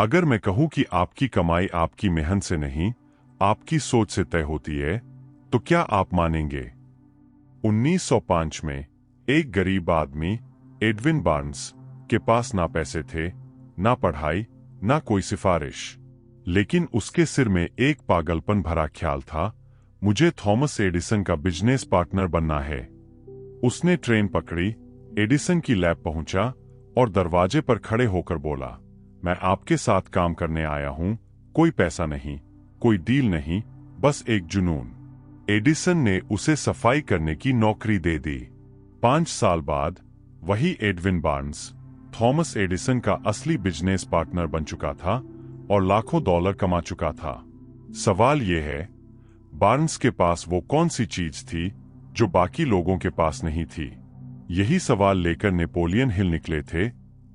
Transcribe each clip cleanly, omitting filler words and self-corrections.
अगर मैं कहूं कि आपकी कमाई आपकी मेहनत से नहीं, आपकी सोच से तय होती है, तो क्या आप मानेंगे? 1905 में एक गरीब आदमी एडविन बार्न्स के पास ना पैसे थे, ना पढ़ाई, ना कोई सिफारिश, लेकिन उसके सिर में एक पागलपन भरा ख्याल था, मुझे थॉमस एडिसन का बिजनेस पार्टनर बनना है। उसने ट्रेन पकड़ी, एडिसन की लैब पहुंचा और दरवाजे पर खड़े होकर बोला, मैं आपके साथ काम करने आया हूं, कोई पैसा नहीं, कोई डील नहीं, बस एक जुनून। एडिसन ने उसे सफाई करने की नौकरी दे दी। 5 साल बाद वही एडविन बार्न्स थॉमस एडिसन का असली बिजनेस पार्टनर बन चुका था और लाखों डॉलर कमा चुका था। सवाल यह है, बार्न्स के पास वो कौन सी चीज थी जो बाकी लोगों के पास नहीं थी? यही सवाल लेकर नेपोलियन हिल निकले थे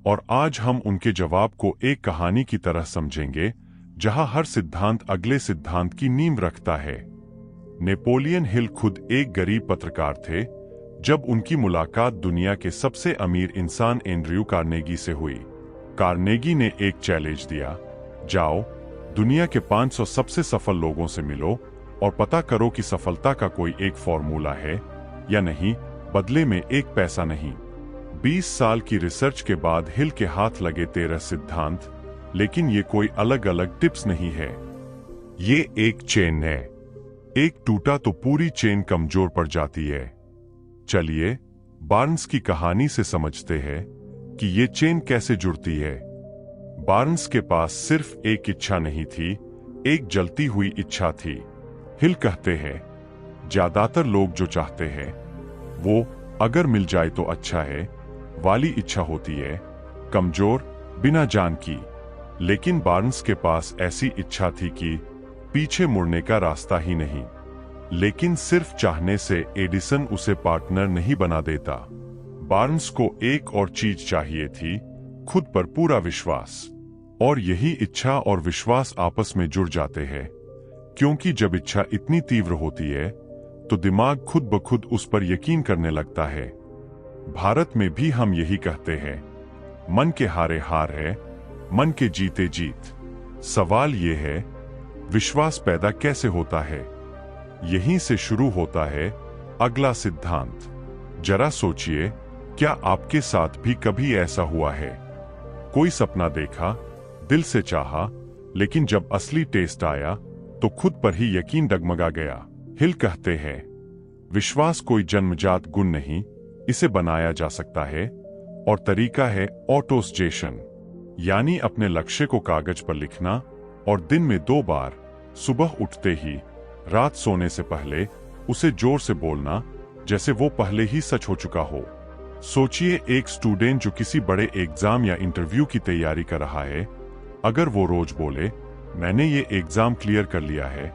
और आज हम उनके जवाब को एक कहानी की तरह समझेंगे, जहां हर सिद्धांत अगले सिद्धांत की नींव रखता है। नेपोलियन हिल खुद एक गरीब पत्रकार थे जब उनकी मुलाकात दुनिया के सबसे अमीर इंसान एंड्रयू कार्नेगी से हुई। कार्नेगी ने एक चैलेंज दिया, जाओ दुनिया के 500 सबसे सफल लोगों से मिलो और पता करो कि सफलता का कोई एक फॉर्मूला है या नहीं, बदले में एक पैसा नहीं। 20 साल की रिसर्च के बाद हिल के हाथ लगे 13 सिद्धांत, लेकिन ये कोई अलग अलग टिप्स नहीं है, ये एक चेन है। एक टूटा तो पूरी चेन कमजोर पड़ जाती है। चलिए बार्न्स की कहानी से समझते हैं कि ये चेन कैसे जुड़ती है। बार्न्स के पास सिर्फ एक इच्छा नहीं थी, एक जलती हुई इच्छा थी। हिल कहते हैं, ज्यादातर लोग जो चाहते हैं वो अगर मिल जाए तो अच्छा है वाली इच्छा होती है, कमजोर, बिना जान की। लेकिन बार्न्स के पास ऐसी इच्छा थी कि पीछे मुड़ने का रास्ता ही नहीं। लेकिन सिर्फ चाहने से एडिसन उसे पार्टनर नहीं बना देता। बार्न्स को एक और चीज चाहिए थी, खुद पर पूरा विश्वास। और यही इच्छा और विश्वास आपस में जुड़ जाते हैं, क्योंकि जब इच्छा इतनी तीव्र होती है तो दिमाग खुद ब खुद उस पर यकीन करने लगता है। भारत में भी हम यही कहते हैं, मन के हारे हार है, मन के जीते जीत। सवाल ये है, विश्वास पैदा कैसे होता है? यहीं से शुरू होता है अगला सिद्धांत। जरा सोचिए, क्या आपके साथ भी कभी ऐसा हुआ है? कोई सपना देखा, दिल से चाहा, लेकिन जब असली टेस्ट आया तो खुद पर ही यकीन डगमगा गया। हिल कहते हैं, विश्वास कोई जन्मजात गुण नहीं, इसे बनाया जा सकता है और तरीका है ऑटोसजेशन, यानी अपने लक्ष्य को कागज पर लिखना और दिन में 2 बार, सुबह उठते ही, रात सोने से पहले उसे जोर से बोलना, जैसे वो पहले ही सच हो चुका हो। सोचिए एक स्टूडेंट जो किसी बड़े एग्जाम या इंटरव्यू की तैयारी कर रहा है, अगर वो रोज बोले, मैंने ये एग्जाम क्लियर कर लिया है,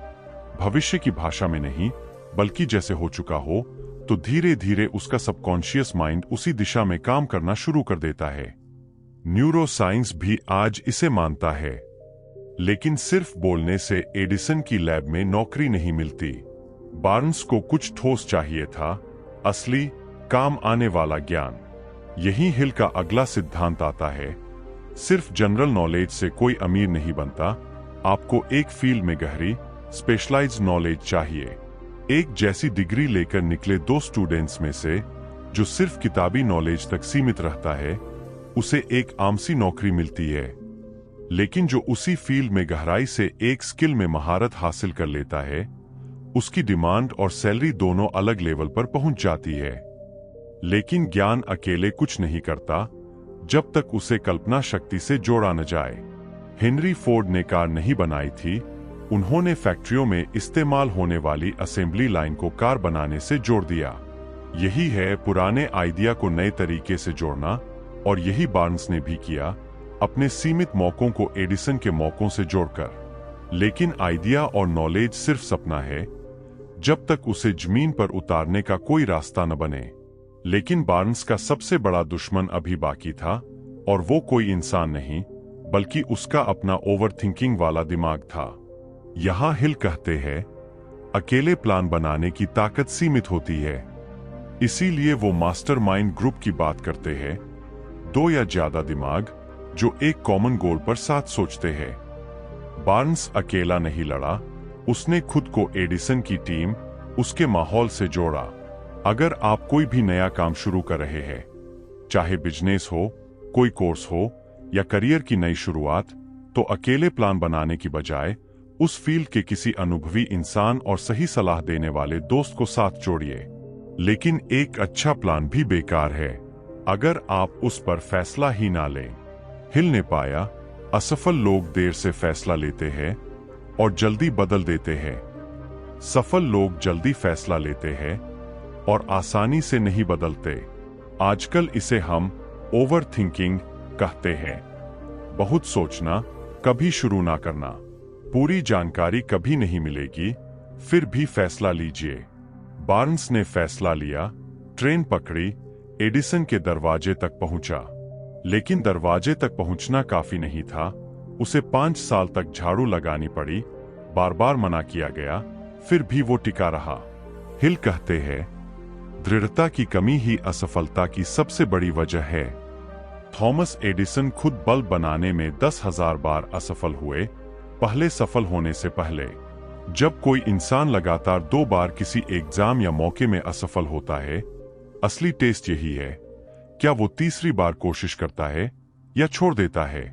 भविष्य की भाषा में नहीं बल्कि जैसे हो चुका हो, तो धीरे धीरे उसका सबकॉन्शियस माइंड उसी दिशा में काम करना शुरू कर देता है। न्यूरोसाइंस भी आज इसे मानता है। लेकिन सिर्फ बोलने से एडिसन की लैब में नौकरी नहीं मिलती। बार्न्स को कुछ ठोस चाहिए था, असली, काम आने वाला ज्ञान। यही हिल का अगला सिद्धांत आता है, सिर्फ जनरल नॉलेज से कोई अमीर नहीं बनता, आपको एक फील्ड में गहरी, स्पेशलाइज्ड नॉलेज चाहिए। एक जैसी डिग्री लेकर निकले 2 स्टूडेंट्स में से जो सिर्फ किताबी नॉलेज तक सीमित रहता है, उसे एक आमसी नौकरी मिलती है। लेकिन जो उसी फील्ड में गहराई से एक स्किल में महारत हासिल कर लेता है, उसकी डिमांड और सैलरी दोनों अलग लेवल पर पहुंच जाती है। लेकिन ज्ञान अकेले कुछ नहीं करता जब तक उसे कल्पना शक्ति से जोड़ा न जाए। हेनरी फोर्ड ने कार नहीं बनाई थी, उन्होंने फैक्ट्रियों में इस्तेमाल होने वाली असेंबली लाइन को कार बनाने से जोड़ दिया। यही है पुराने आइडिया को नए तरीके से जोड़ना, और यही बार्न्स ने भी किया, अपने सीमित मौकों को एडिसन के मौकों से जोड़कर। लेकिन आइडिया और नॉलेज सिर्फ सपना है जब तक उसे जमीन पर उतारने का कोई रास्ता न बने। लेकिन बार्न्स का सबसे बड़ा दुश्मन अभी बाकी था, और वो कोई इंसान नहीं बल्कि उसका अपना ओवरथिंकिंग वाला दिमाग था। यहां हिल कहते हैं, अकेले प्लान बनाने की ताकत सीमित होती है, इसीलिए वो मास्टरमाइंड ग्रुप की बात करते हैं। 2 या ज्यादा दिमाग जो एक कॉमन गोल पर साथ सोचते हैं। बार्न्स अकेला नहीं लड़ा, उसने खुद को एडिसन की टीम, उसके माहौल से जोड़ा। अगर आप कोई भी नया काम शुरू कर रहे हैं, चाहे बिजनेस हो, कोई कोर्स हो या करियर की नई शुरुआत, तो अकेले प्लान बनाने की बजाय उस फील्ड के किसी अनुभवी इंसान और सही सलाह देने वाले दोस्त को साथ जोड़िए। लेकिन एक अच्छा प्लान भी बेकार है अगर आप उस पर फैसला ही ना लें। हिल ने पाया, असफल लोग देर से फैसला लेते हैं और जल्दी बदल देते हैं। सफल लोग जल्दी फैसला लेते हैं और आसानी से नहीं बदलते। आजकल इसे हम ओवर थिंकिंग कहते हैं। बहुत सोचना, कभी शुरू ना करना। पूरी जानकारी कभी नहीं मिलेगी, फिर भी फैसला लीजिए। बार्न्स ने फैसला लिया, ट्रेन पकड़ी, एडिसन के दरवाजे तक पहुंचा। लेकिन दरवाजे तक पहुंचना काफी नहीं था। उसे 5 साल तक झाड़ू लगानी पड़ी, बार बार मना किया गया, फिर भी वो टिका रहा। हिल कहते हैं, दृढ़ता की कमी ही असफलता की सबसे बड़ी वजह है। थॉमस एडिसन खुद बल्ब बनाने में 10,000 बार असफल हुए, पहले सफल होने से पहले। जब कोई इंसान लगातार 2 बार किसी एग्जाम या मौके में असफल होता है, असली टेस्ट यही है, क्या वो तीसरी बार कोशिश करता है या छोड़ देता है।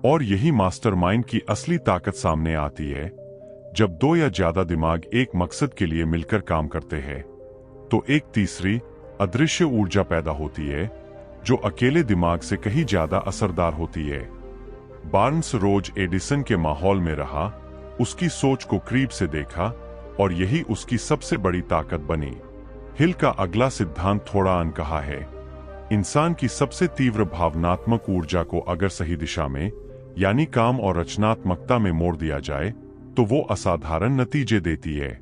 और यही मास्टरमाइंड की असली ताकत सामने आती है। जब 2 या ज्यादा दिमाग एक मकसद के लिए मिलकर काम करते हैं, तो एक तीसरी अदृश्य ऊर्जा पैदा होती है जो अकेले दिमाग से कहीं ज्यादा असरदार होती है। बार्न्स रोज एडिसन के माहौल में रहा, उसकी सोच को करीब से देखा और यही उसकी सबसे बड़ी ताकत बनी। हिल का अगला सिद्धांत थोड़ा अनकहा है। इंसान की सबसे तीव्र भावनात्मक ऊर्जा को अगर सही दिशा में, यानी काम और रचनात्मकता में मोड़ दिया जाए, तो वो असाधारण नतीजे देती है।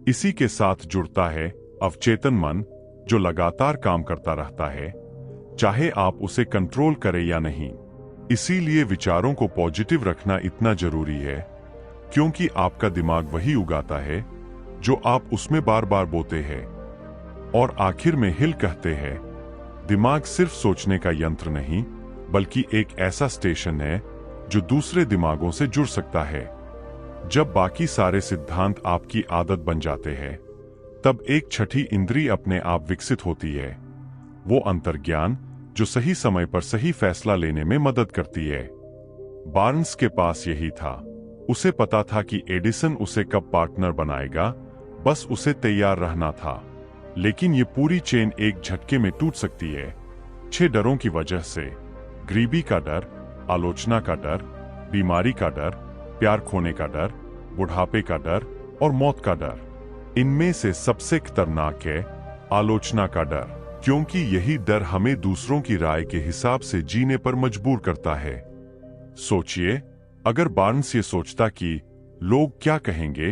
इसी के साथ जुड़ता है अवचेतन मन, जो लगातार काम करता रहता है, चाहे आप उसे कंट्रोल करें या नहीं। इसीलिए विचारों को पॉजिटिव रखना इतना जरूरी है, क्योंकि आपका दिमाग वही उगाता है जो आप उसमें बार बार बोते हैं। और आखिर में हिल कहते हैं, दिमाग सिर्फ सोचने का यंत्र नहीं, बल्कि एक ऐसा स्टेशन है जो दूसरे दिमागों से जुड़ सकता है। जब बाकी सारे सिद्धांत आपकी आदत बन जाते हैं, तब एक छठी इंद्री अपने आप विकसित होती है, वो अंतर्ज्ञान जो सही समय पर सही फैसला लेने में मदद करती है। बार्न्स के पास यही था। उसे पता था कि एडिसन उसे कब पार्टनर बनाएगा, बस उसे तैयार रहना था। लेकिन ये पूरी चेन एक झटके में टूट सकती है, 6 डरों की वजह से। गरीबी का डर, आलोचना का डर, बीमारी का डर, प्यार खोने का डर, बुढ़ापे का डर और मौत का डर। इनमें से सबसे खतरनाक है आलोचना का डर, क्योंकि यही डर हमें दूसरों की राय के हिसाब से जीने पर मजबूर करता है। सोचिए, अगर बार्न्स ये सोचता कि लोग क्या कहेंगे,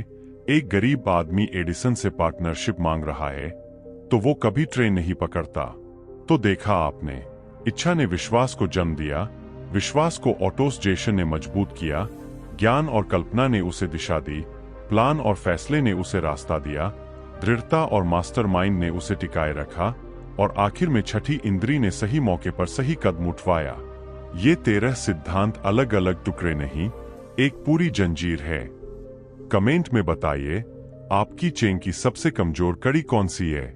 एक गरीब आदमी एडिसन से पार्टनरशिप मांग रहा है, तो वो कभी ट्रेन नहीं पकड़ता। तो देखा आपने, इच्छा ने विश्वास को जन्म दिया, विश्वास को ऑटोसजेशन ने मजबूत किया, ज्ञान और कल्पना ने उसे दिशा दी, प्लान और फैसले ने उसे रास्ता दिया, दृढ़ता और मास्टरमाइंड ने उसे टिकाए रखा, और आखिर में छठी इंद्री ने सही मौके पर सही कदम उठवाया। ये 13 सिद्धांत अलग अलग टुकड़े नहीं, एक पूरी जंजीर है। कमेंट में बताइए, आपकी चेन की सबसे कमजोर कड़ी कौन सी है।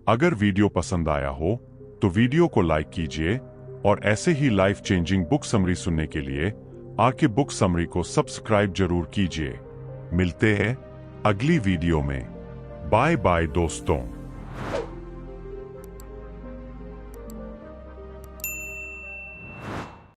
अगर वीडियो पसंद आया हो तो वीडियो को लाइक कीजिए और ऐसे ही लाइफ चेंजिंग बुक समरी सुनने के लिए आके बुक समरी को सब्सक्राइब जरूर कीजिए। मिलते हैं अगली वीडियो में। बाय बाय दोस्तों।